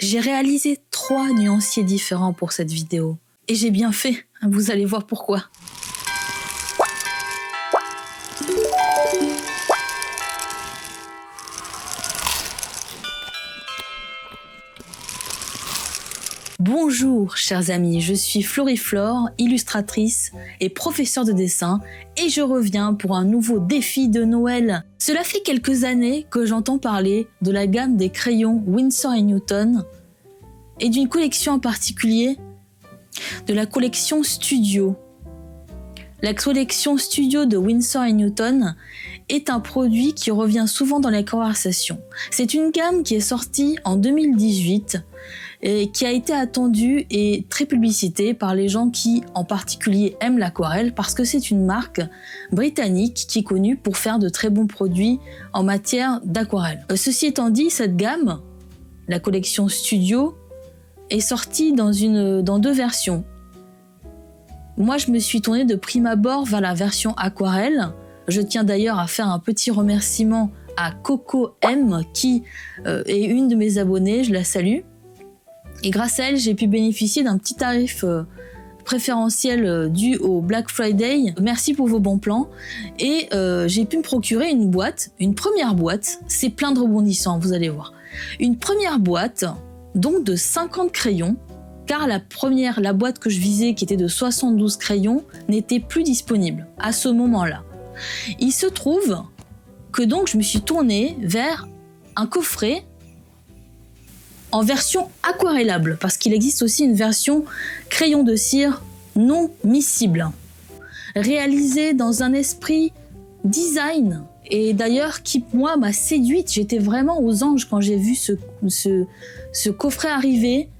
J'ai réalisé 3 nuanciers différents pour cette vidéo. Et j'ai bien fait, vous allez voir pourquoi. Bonjour chers amis, je suis Floriflore, illustratrice et professeure de dessin et je reviens pour un nouveau défi de Noël. Cela fait quelques années que j'entends parler de la gamme des crayons Winsor & Newton et d'une collection en particulier, de la collection Studio. La collection Studio de Winsor & Newton est un produit qui revient souvent dans les conversations. C'est une gamme qui est sortie en 2018 et qui a été attendue et très publicitée par les gens qui en particulier aiment l'aquarelle parce que c'est une marque britannique qui est connue pour faire de très bons produits en matière d'aquarelle. Ceci étant dit, cette gamme, la collection Studio, est sortie dans 2 versions. Moi, je me suis tournée de prime abord vers la version aquarelle. Je tiens d'ailleurs à faire un petit remerciement à Coco M qui est une de mes abonnées, je la salue. Et grâce à elle, j'ai pu bénéficier d'un petit tarif préférentiel dû au Black Friday. Merci pour vos bons plans. Et j'ai pu me procurer une boîte, une première boîte. C'est plein de rebondissants, vous allez voir. Une première boîte, donc de 50 crayons, car la boîte que je visais, qui était de 72 crayons, n'était plus disponible à ce moment-là. Il se trouve que donc je me suis tournée vers un coffret en version aquarellable, parce qu'il existe aussi une version crayon de cire non miscible, réalisée dans un esprit design, et d'ailleurs qui, moi, m'a séduite. J'étais vraiment aux anges quand j'ai vu ce coffret arriver.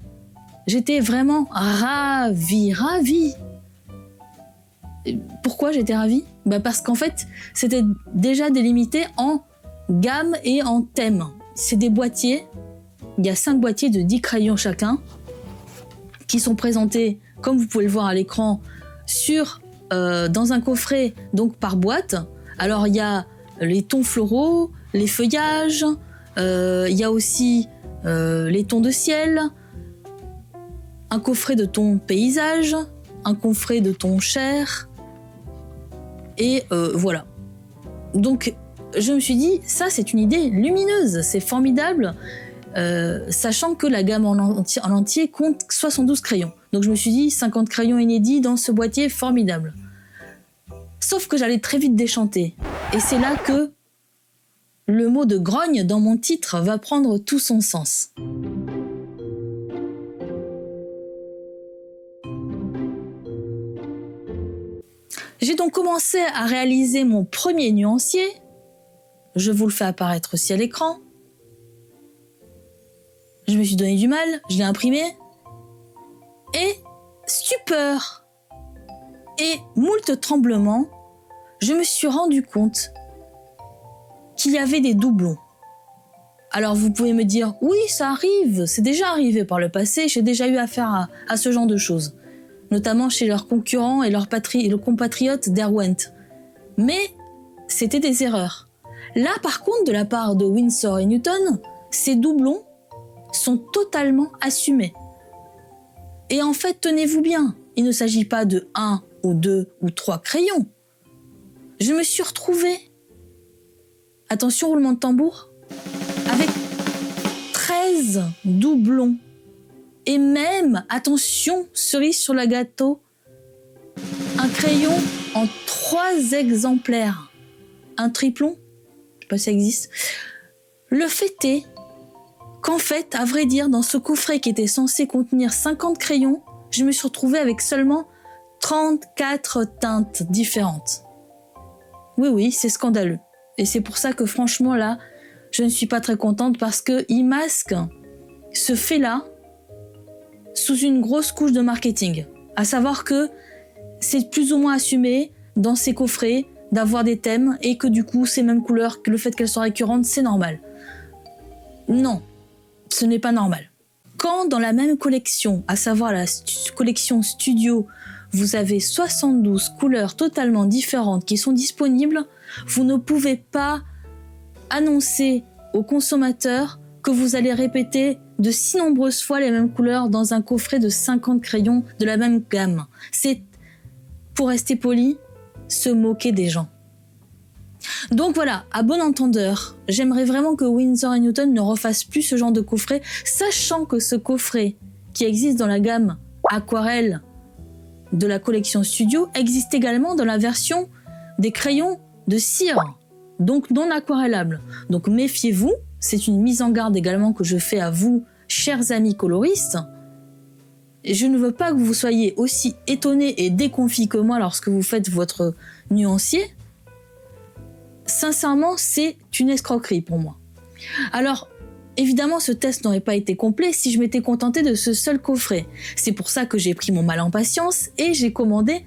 J'étais vraiment ravie. Pourquoi j'étais ravie ? Parce qu'en fait, c'était déjà délimité en gamme et en thème. C'est des boîtiers. Il y a 5 boîtiers de 10 crayons chacun qui sont présentés, comme vous pouvez le voir à l'écran, dans un coffret donc par boîte. Alors il y a les tons floraux, les feuillages, il y a aussi les tons de ciel, un coffret de tons paysage, un coffret de tons chair, et voilà. Donc je me suis dit, ça c'est une idée lumineuse, c'est formidable. Sachant que la gamme en entier compte 72 crayons. Donc je me suis dit 50 crayons inédits dans ce boîtier, formidable. Sauf que j'allais très vite déchanter. Et c'est là que le mot de grogne dans mon titre va prendre tout son sens. J'ai donc commencé à réaliser mon premier nuancier. Je vous le fais apparaître aussi à l'écran. Je me suis donné du mal, je l'ai imprimé, et stupeur et moult tremblements, je me suis rendu compte qu'il y avait des doublons. Alors vous pouvez me dire, oui ça arrive, c'est déjà arrivé par le passé, j'ai déjà eu affaire à ce genre de choses, notamment chez leurs concurrents et leurs compatriotes Derwent. Mais c'était des erreurs. Là par contre, de la part de Winsor & Newton, ces doublons sont totalement assumés. Et en fait, tenez-vous bien, il ne s'agit pas de 1 ou 2 ou 3 crayons. Je me suis retrouvée, attention roulement de tambour, avec 13 doublons. Et même, attention, cerise sur le gâteau, un crayon en 3 exemplaires. Un triplon, je sais pas si ça existe. Le fait est qu'en fait, à vrai dire, dans ce coffret qui était censé contenir 50 crayons, je me suis retrouvée avec seulement 34 teintes différentes. Oui, c'est scandaleux. Et c'est pour ça que franchement là, je ne suis pas très contente parce qu'ils masquent ce fait-là sous une grosse couche de marketing. À savoir que c'est plus ou moins assumé dans ces coffrets d'avoir des thèmes et que du coup, ces mêmes couleurs, que le fait qu'elles soient récurrentes, c'est normal. Non. Ce n'est pas normal. Quand dans la même collection, à savoir la collection Studio, vous avez 72 couleurs totalement différentes qui sont disponibles, vous ne pouvez pas annoncer aux consommateurs que vous allez répéter de si nombreuses fois les mêmes couleurs dans un coffret de 50 crayons de la même gamme. C'est, pour rester poli, se moquer des gens. Donc voilà, à bon entendeur, j'aimerais vraiment que Winsor & Newton ne refasse plus ce genre de coffret, sachant que ce coffret, qui existe dans la gamme aquarelle de la collection Studio, existe également dans la version des crayons de cire, donc non aquarellables. Donc méfiez-vous, c'est une mise en garde également que je fais à vous, chers amis coloristes. Et je ne veux pas que vous soyez aussi étonnés et déconfits que moi lorsque vous faites votre nuancier. Sincèrement, c'est une escroquerie pour moi. Alors, évidemment, ce test n'aurait pas été complet si je m'étais contentée de ce seul coffret. C'est pour ça que j'ai pris mon mal en patience et j'ai commandé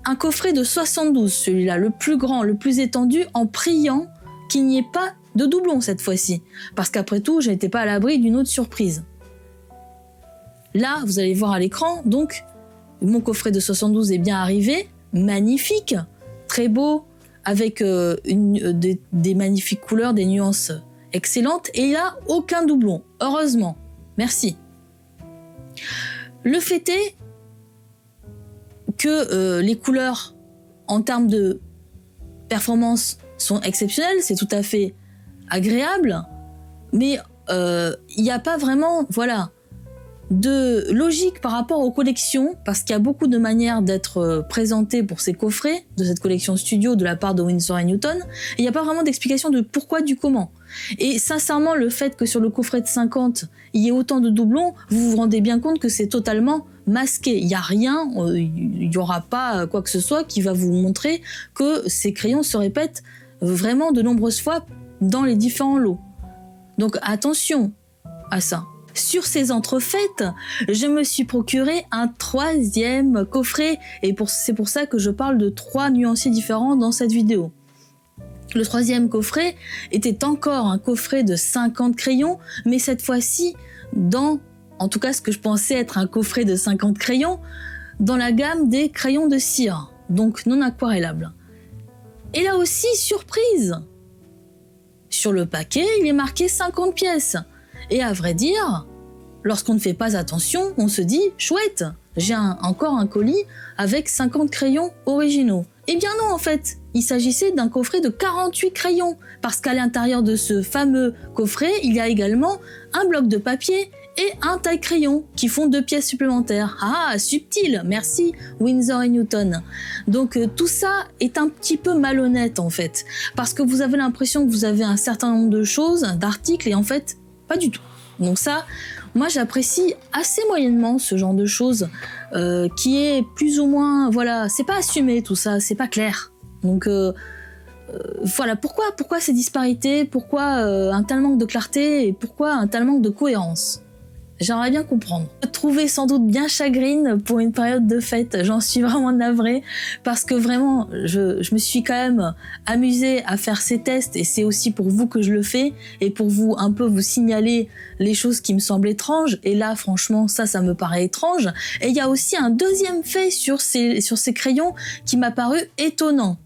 un coffret de 72, celui-là, le plus grand, le plus étendu, en priant qu'il n'y ait pas de doublon cette fois-ci. Parce qu'après tout, je n'étais pas à l'abri d'une autre surprise. Là, vous allez voir à l'écran, donc, mon coffret de 72 est bien arrivé, magnifique, très beau, avec des magnifiques couleurs, des nuances excellentes, et il n'y a aucun doublon, heureusement, merci. Le fait est que les couleurs, en termes de performance, sont exceptionnelles, c'est tout à fait agréable, mais il n'y a pas vraiment, voilà, de logique par rapport aux collections, parce qu'il y a beaucoup de manières d'être présenté pour ces coffrets de cette collection Studio de la part de Winsor & Newton, et il n'y a pas vraiment d'explication de pourquoi, du comment. Et sincèrement, le fait que sur le coffret de 50, il y ait autant de doublons, vous vous rendez bien compte que c'est totalement masqué. Il n'y a rien, il n'y aura pas quoi que ce soit qui va vous montrer que ces crayons se répètent vraiment de nombreuses fois dans les différents lots. Donc attention à ça. Sur ces entrefaites, je me suis procuré un troisième coffret et c'est pour ça que je parle de 3 nuanciers différents dans cette vidéo. Le troisième coffret était encore un coffret de 50 crayons, mais cette fois-ci dans, en tout cas ce que je pensais être un coffret de 50 crayons, dans la gamme des crayons de cire, donc non aquarellables. Et là aussi, surprise! Sur le paquet, il est marqué 50 pièces. Et à vrai dire, lorsqu'on ne fait pas attention, on se dit « chouette, j'ai encore un colis avec 50 crayons originaux ». Eh bien non, en fait, il s'agissait d'un coffret de 48 crayons, parce qu'à l'intérieur de ce fameux coffret, il y a également un bloc de papier et un taille-crayon qui font 2 pièces supplémentaires. Ah, subtil, merci Winsor & Newton. Donc tout ça est un petit peu malhonnête en fait, parce que vous avez l'impression que vous avez un certain nombre de choses, d'articles, et en fait, pas du tout. Donc ça, moi j'apprécie assez moyennement ce genre de choses qui est plus ou moins, voilà, c'est pas assumé tout ça, c'est pas clair. Donc voilà, pourquoi ces disparités, pourquoi un tel manque de clarté et pourquoi un tel manque de cohérence? J'aimerais bien comprendre. Trouver sans doute bien chagrine pour une période de fête, j'en suis vraiment navrée parce que vraiment je me suis quand même amusée à faire ces tests et c'est aussi pour vous que je le fais et pour vous un peu vous signaler les choses qui me semblent étranges et là franchement ça me paraît étrange. Et il y a aussi un deuxième fait sur ces crayons qui m'a paru étonnant.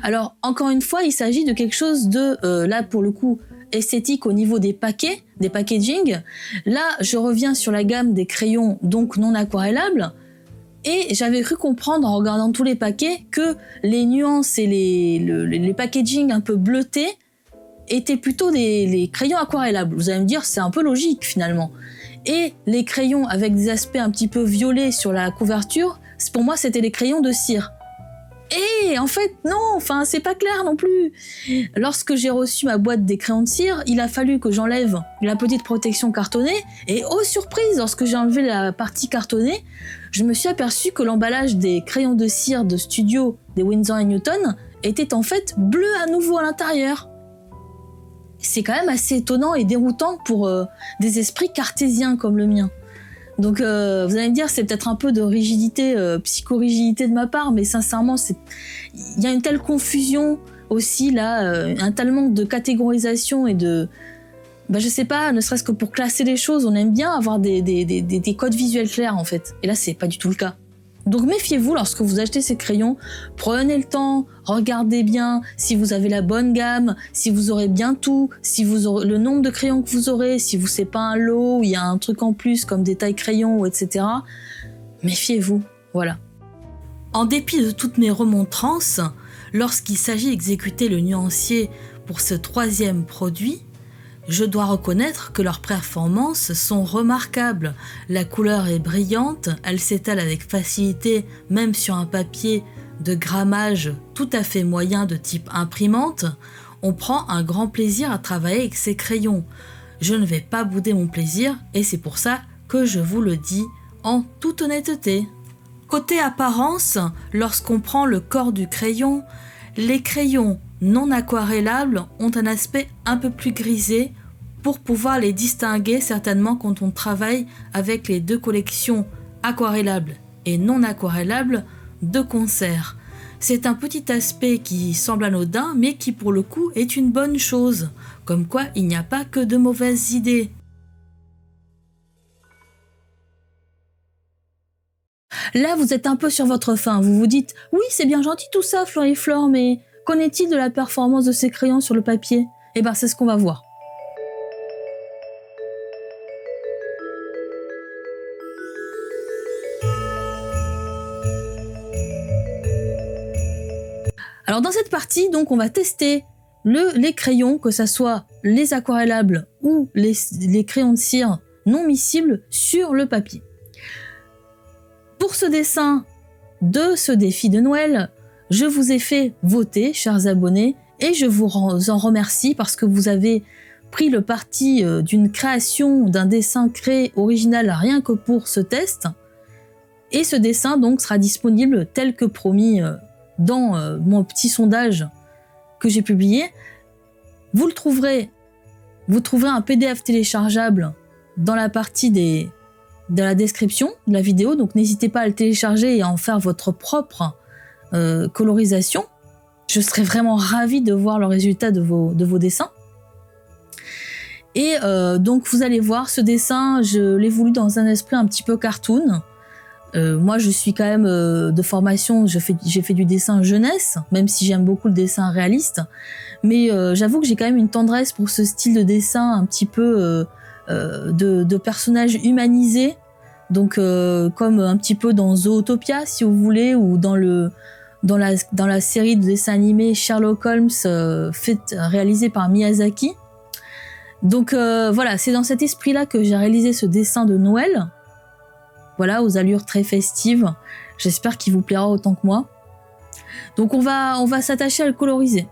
Alors encore une fois il s'agit de quelque chose de là pour le coup esthétique au niveau des paquets, des packaging. Là, je reviens sur la gamme des crayons donc non aquarellables et j'avais cru comprendre en regardant tous les paquets que les nuances et les packaging un peu bleutés étaient plutôt les crayons aquarellables. Vous allez me dire, c'est un peu logique finalement. Et les crayons avec des aspects un petit peu violets sur la couverture, pour moi, c'était les crayons de cire. Et en fait, non, enfin, c'est pas clair non plus. Lorsque j'ai reçu ma boîte des crayons de cire, il a fallu que j'enlève la petite protection cartonnée. Et oh surprise, lorsque j'ai enlevé la partie cartonnée, je me suis aperçu que l'emballage des crayons de cire de Studio des Winsor & Newton était en fait bleu à nouveau à l'intérieur. C'est quand même assez étonnant et déroutant pour des esprits cartésiens comme le mien. Donc vous allez me dire c'est peut-être un peu de rigidité, psychorigidité de ma part, mais sincèrement il y a une telle confusion aussi là, un tel manque de catégorisation et de, je sais pas, ne serait-ce que pour classer les choses, on aime bien avoir des codes visuels clairs en fait, et là c'est pas du tout le cas. Donc méfiez-vous lorsque vous achetez ces crayons, prenez le temps, regardez bien si vous avez la bonne gamme, si vous aurez bien tout, si vous aurez le nombre de crayons que vous aurez, si vous c'est pas un lot où il y a un truc en plus comme des tailles crayons, etc. Méfiez-vous, voilà. En dépit de toutes mes remontrances, lorsqu'il s'agit d'exécuter le nuancier pour ce 3e produit, je dois reconnaître que leurs performances sont remarquables. La couleur est brillante, elle s'étale avec facilité même sur un papier de grammage tout à fait moyen de type imprimante. On prend un grand plaisir à travailler avec ces crayons. Je ne vais pas bouder mon plaisir et c'est pour ça que je vous le dis en toute honnêteté. Côté apparence, lorsqu'on prend le corps du crayon, les crayons non aquarellables ont un aspect un peu plus grisé pour pouvoir les distinguer certainement quand on travaille avec les 2 collections aquarellables et non aquarellables de concert. C'est un petit aspect qui semble anodin mais qui pour le coup est une bonne chose, comme quoi il n'y a pas que de mauvaises idées. Là, vous êtes un peu sur votre faim, vous vous dites « Oui, c'est bien gentil tout ça, Floriflore, mais qu'en est-il de la performance de ces crayons sur le papier ?» Eh bien, c'est ce qu'on va voir. Alors, dans cette partie, donc, on va tester les crayons, que ce soit les aquarellables ou les crayons de cire non miscibles sur le papier. Pour ce dessin de ce défi de Noël, je vous ai fait voter, chers abonnés, et je vous en remercie parce que vous avez pris le parti d'une création, d'un dessin créé original rien que pour ce test. Et ce dessin donc sera disponible tel que promis dans mon petit sondage que j'ai publié. Vous trouverez un PDF téléchargeable dans la partie de la description de la vidéo, donc n'hésitez pas à le télécharger et à en faire votre propre colorisation. Je serais vraiment ravie de voir le résultat de vos dessins. Et donc vous allez voir, ce dessin, je l'ai voulu dans un esprit un petit peu cartoon. Moi je suis quand même de formation, j'ai fait du dessin jeunesse, même si j'aime beaucoup le dessin réaliste. Mais j'avoue que j'ai quand même une tendresse pour ce style de dessin un petit peu de personnages humanisés. Donc comme un petit peu dans Zootopia si vous voulez, ou dans la série de dessins animés Sherlock Holmes réalisée par Miyazaki. Donc voilà, c'est dans cet esprit-là que j'ai réalisé ce dessin de Noël. Voilà, aux allures très festives. J'espère qu'il vous plaira autant que moi. Donc on va s'attacher à le coloriser.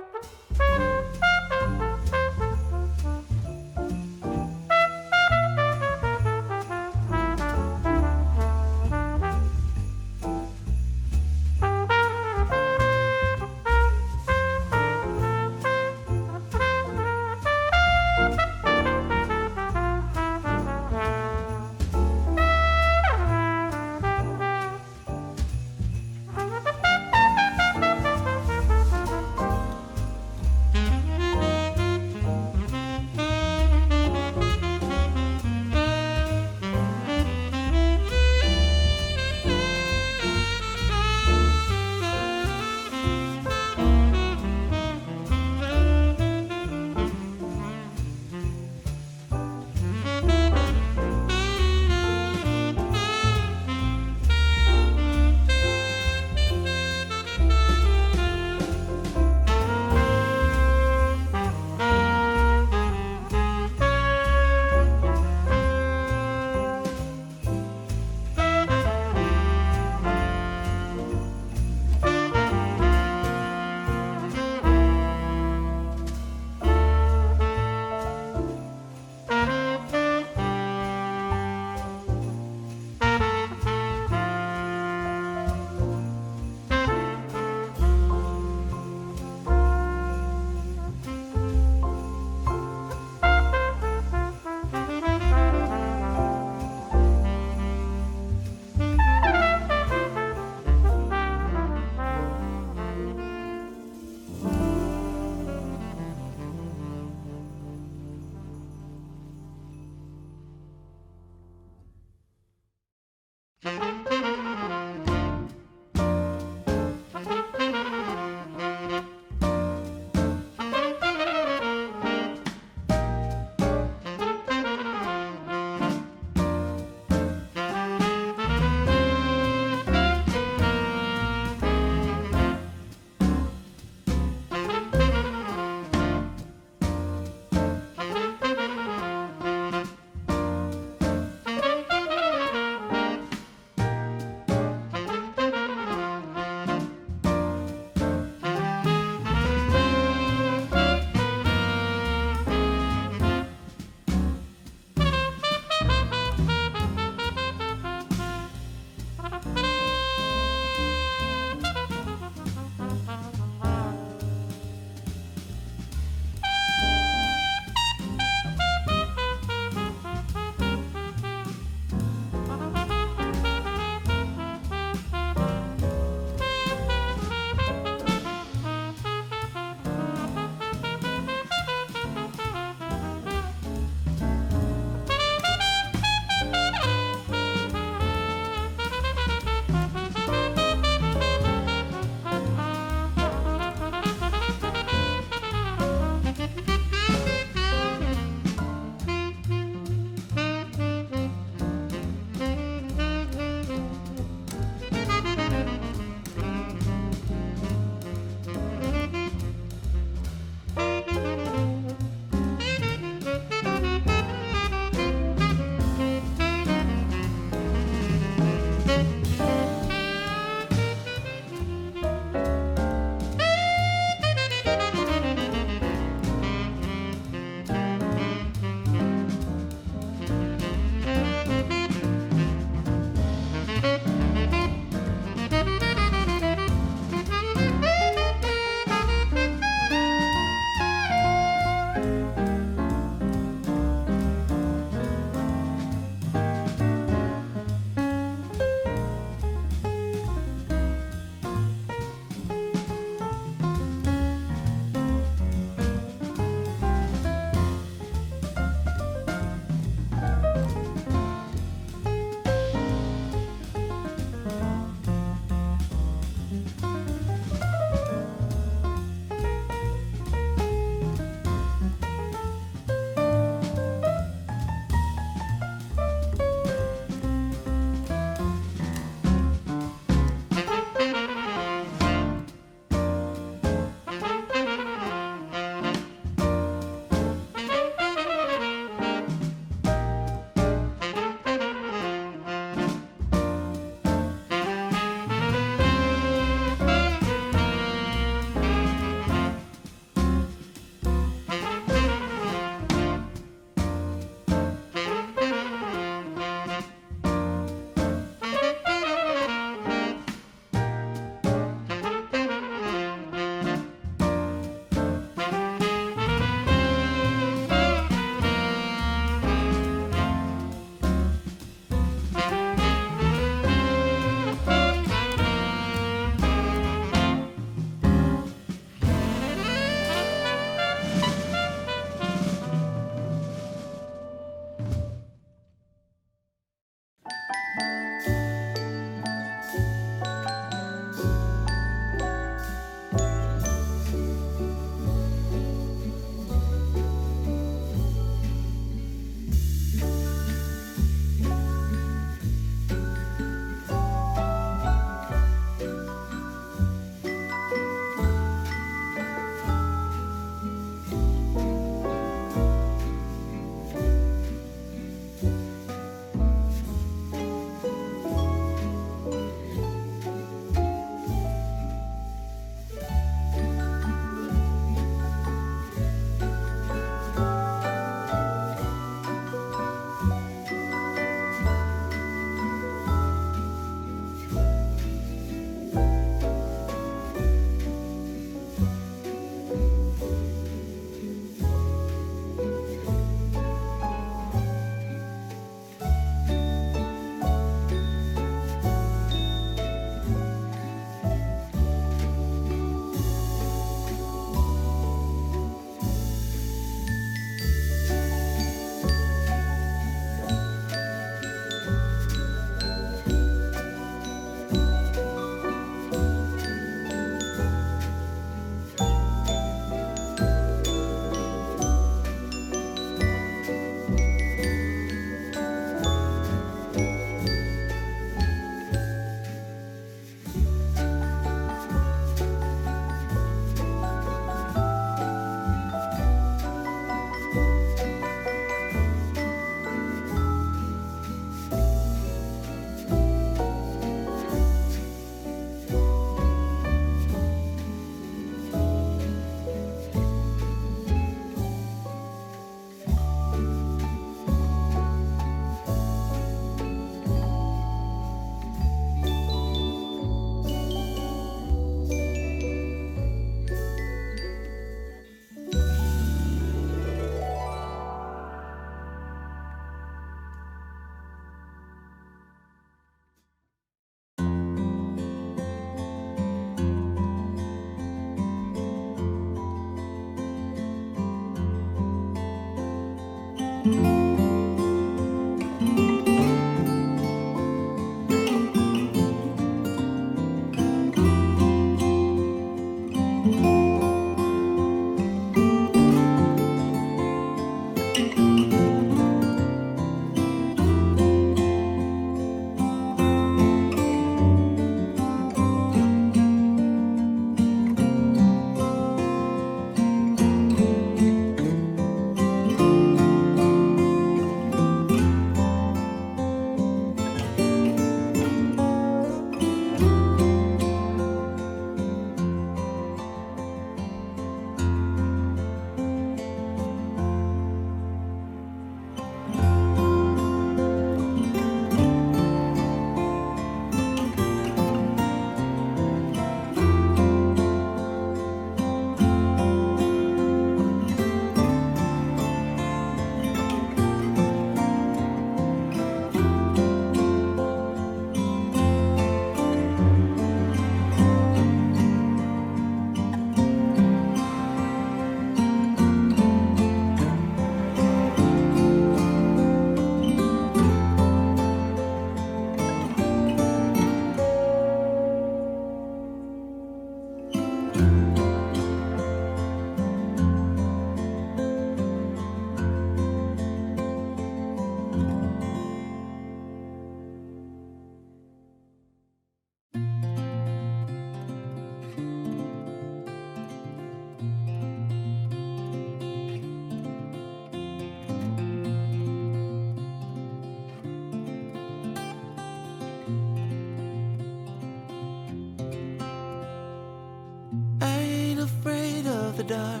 the dark.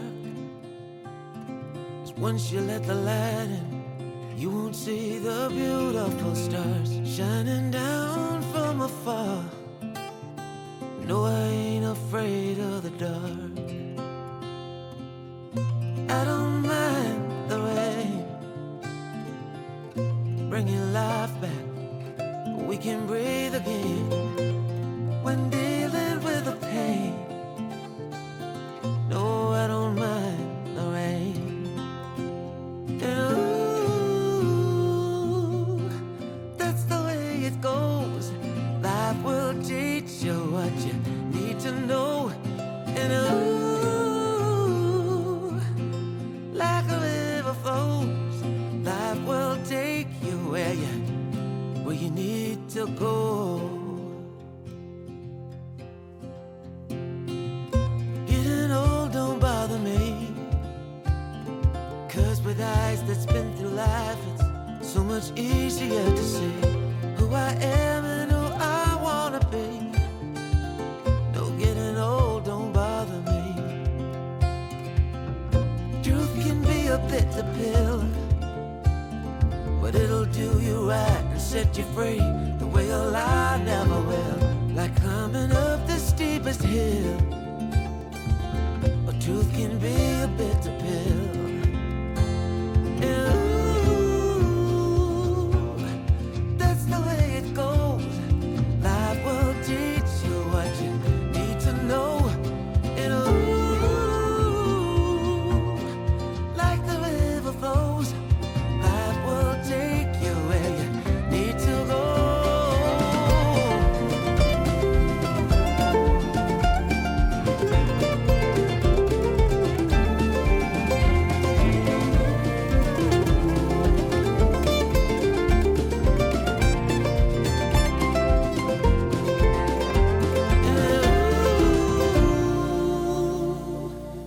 'Cause once you let the light in, you won't see the beautiful stars shining down from afar. No, I ain't afraid of the dark. I don't mind the rain, bringing life back. We can breathe again when dealing with the pain. No, I don't mind the rain. And ooh, that's the way it goes. Life will teach you what you need to know. And ooh, like a river flows, life will take you where you need to go. Getting old don't bother me, 'cause with eyes that's been through life, it's so much easier to see who I am and who I wanna be. No, getting old don't bother me. Truth can be a bitter pill, but it'll do you right and set you free the way a lie never will. Like climbing up the steepest hill, but truth can be a bitter pill. And ooh, that's the way it goes. Life will teach you what you need to know. And ooh, like the river flows, life will take you where you need to go.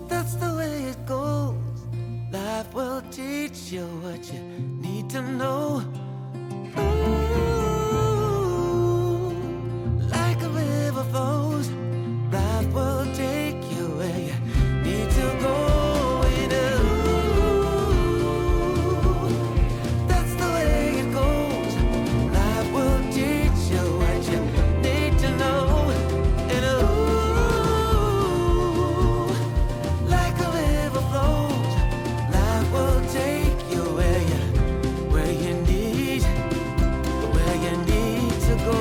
That's the way it goes. Life will teach you what you need to know. Ooh, like a river flows, life will take you where you need to go. And ooh, that's the way it goes. Life will teach you what you need to know. And ooh, like a river flows, life will take you where you need to go.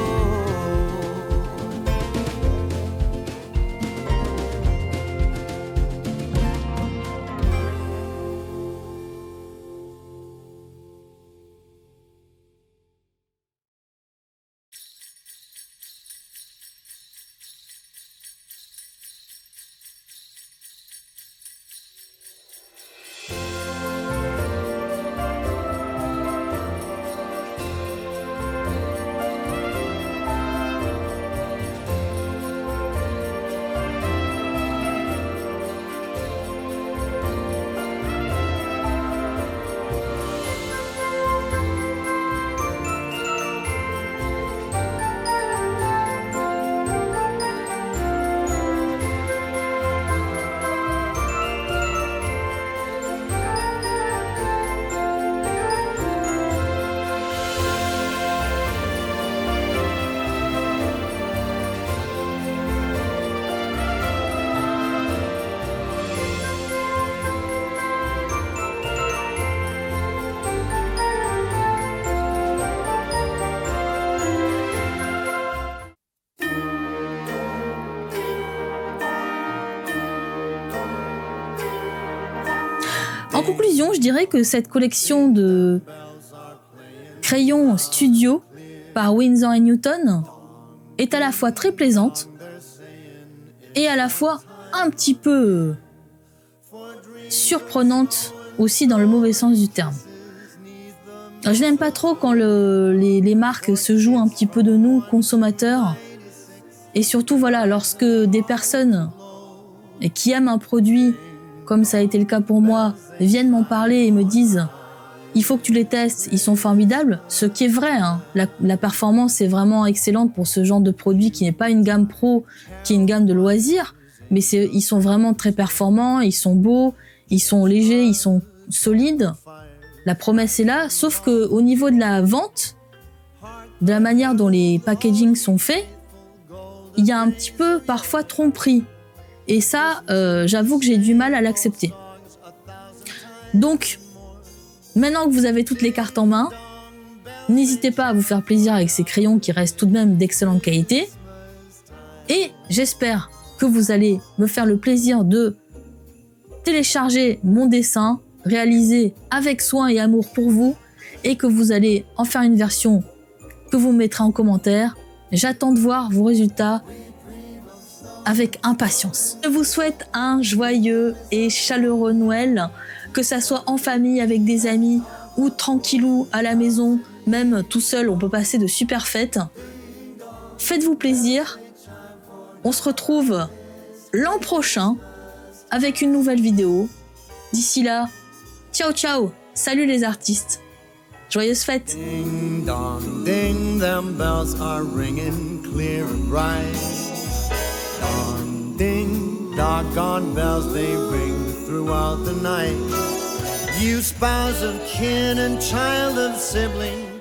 En conclusion, je dirais que cette collection de crayons studio par Winsor & Newton est à la fois très plaisante et à la fois un petit peu surprenante aussi dans le mauvais sens du terme. Je n'aime pas trop quand les marques se jouent un petit peu de nous, consommateurs, et surtout voilà, lorsque des personnes qui aiment un produit, comme ça a été le cas pour moi, viennent m'en parler et me disent il faut que tu les testes, ils sont formidables, ce qui est vrai, hein. La performance est vraiment excellente pour ce genre de produit qui n'est pas une gamme pro, qui est une gamme de loisirs, mais ils sont vraiment très performants, ils sont beaux, ils sont légers, ils sont solides. La promesse est là, sauf que au niveau de la vente, de la manière dont les packagings sont faits, il y a un petit peu parfois tromperie. Et ça, j'avoue que j'ai du mal à l'accepter. Donc, maintenant que vous avez toutes les cartes en main, n'hésitez pas à vous faire plaisir avec ces crayons qui restent tout de même d'excellente qualité. Et j'espère que vous allez me faire le plaisir de télécharger mon dessin réalisé avec soin et amour pour vous et que vous allez en faire une version que vous mettrez en commentaire. J'attends de voir vos résultats avec impatience. Je vous souhaite un joyeux et chaleureux Noël, que ça soit en famille, avec des amis ou tranquillou à la maison, même tout seul, on peut passer de super fêtes. Faites-vous plaisir. On se retrouve l'an prochain avec une nouvelle vidéo. D'ici là, ciao ciao, salut les artistes. Joyeuses fêtes. Ding dong ding, them bells are ringing clear and bright. Dong ding, doggone bells, they ring throughout the night. You spouse of kin and child of sibling,